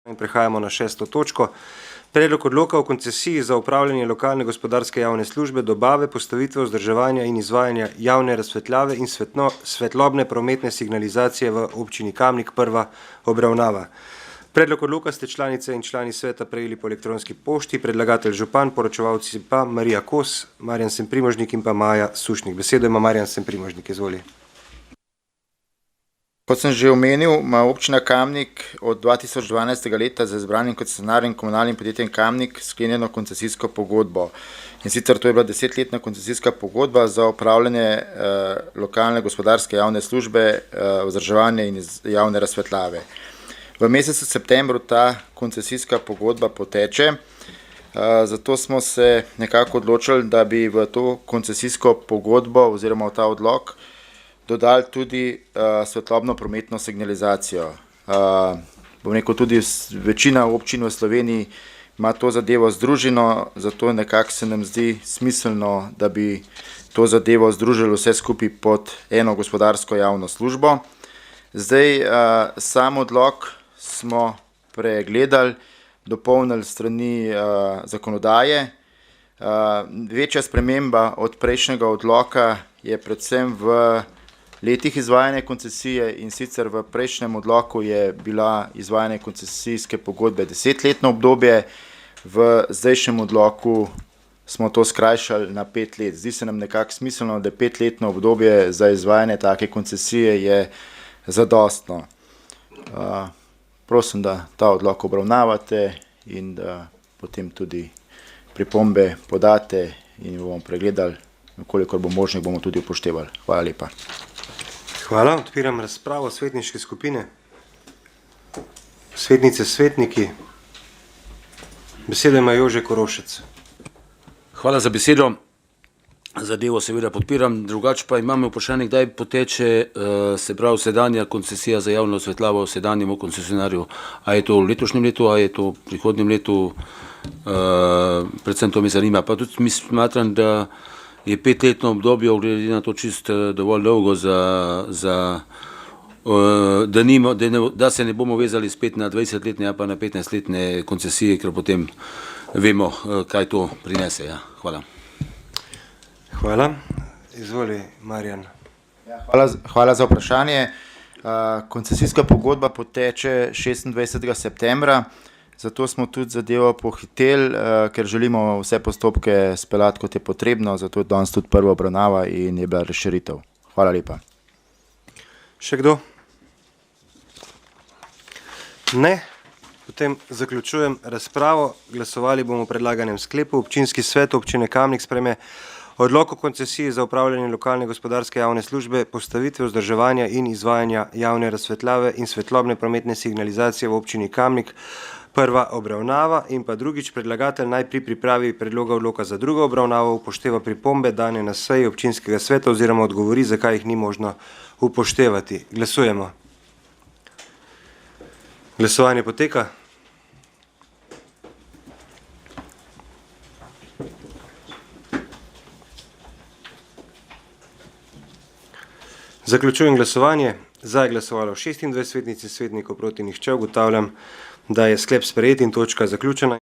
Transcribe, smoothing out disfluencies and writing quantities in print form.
In prehajamo na 6. točko. Predlog odloka o koncesiji za upravljanje lokalne gospodarske javne službe, dobave, postavitve, vzdrževanja in izvajanja javne razsvetljave in svetlobne prometne signalizacije v občini Kamnik, prva obravnava. Predlog odloka ste članice in člani sveta prejeli po elektronski pošti, predlagatelj župan, poročevalci pa Marija Kos, Marjan Semprimožnik in pa Maja Sušnik. Besedo ima Marjan Semprimožnik, izvoli. Kot sem že omenil, ima občina Kamnik od 2012. leta z izbranim koncesionarjem komunalnim podjetjem Kamnik sklenjeno koncesijsko pogodbo. In sicer to je bila 10-letna koncesijska pogodba za upravljanje lokalne gospodarske javne službe, vzdrževanje in javne razsvetljave. V mesecu septembru ta koncesijska pogodba poteče, zato smo se nekako odločili, da bi v to koncesijsko pogodbo oziroma v ta odlok dodali tudi svetlobno prometno signalizacijo. Bom rekel, tudi večina občin v Sloveniji ima to zadevo združeno, zato nekako se nam zdi smiselno, da bi to zadevo združili vse skupaj pod eno gospodarsko javno službo. Zdaj, sam odlok smo pregledali, dopolnili strani zakonodaje. Večja sprememba od prejšnjega odloka je predvsem v letih izvajanja koncesije, in sicer v prejšnjem odloku je bila izvajanje koncesijske pogodbe 10-letno obdobje, v zdajšnjem odloku smo to skrajšali na 5 let. Zdi se nam nekako smiselno, da 5-letno obdobje za izvajanje take koncesije je zadostno. Prosim, da ta odlok obravnavate in da potem tudi pripombe podate in bomo pregledali, kolikor bo možno, bomo tudi upoštevali. Hvala lepa. Hvala. Odpiram razpravo svetniške skupine. Svetnice, svetniki. Besedo ima Jože Korošec. Hvala za besedo. Zadevo seveda podpiram, drugače pa imamo vprašanje, kdaj poteče, se pravi, sedanja koncesija za javno osvetljavo sedanjemu koncesionarju. A je to v letošnjem letu, a je to v prihodnjem letu, predvsem to me zanima. Pa tudi mi smatram, da je 5-letno obdobje, glede na to čisto dovolj dolgo, da se ne bomo vezali spet na 20-letne, pa na 15-letne koncesije, ker potem vemo, kaj to prinese. Ja. Hvala. Hvala. Izvoli, Marjan. Hvala za vprašanje. Koncesijska pogodba poteče 26. septembra, zato smo tudi zadevo pohiteli, ker želimo vse postopke speljati, kot je potrebno, zato je danes tudi prva obravnava in je bila razširitev. Hvala lepa. Še kdo? Ne. Potem zaključujem razpravo. Glasovali bomo o predlaganem sklepu. Občinski svet občine Kamnik sprejme odlok o koncesiji za upravljanje lokalne gospodarske javne službe, postavitve, vzdrževanja in izvajanja javne razsvetljave in svetlobne prometne signalizacije v občini Kamnik, prva obravnava. In pa drugič, predlagatelj naj pri pripravi predloga odloka za drugo obravnavo upošteva pripombe dane na seji občinskega sveta oziroma odgovori, zakaj jih ni možno upoštevati. Glasujemo. Glasovanje poteka. Zaključujem glasovanje. Za je glasovalo 26 svetnic in svetnikov, proti nihče. Ugotavljam, da je sklep sprejet in točka zaključena.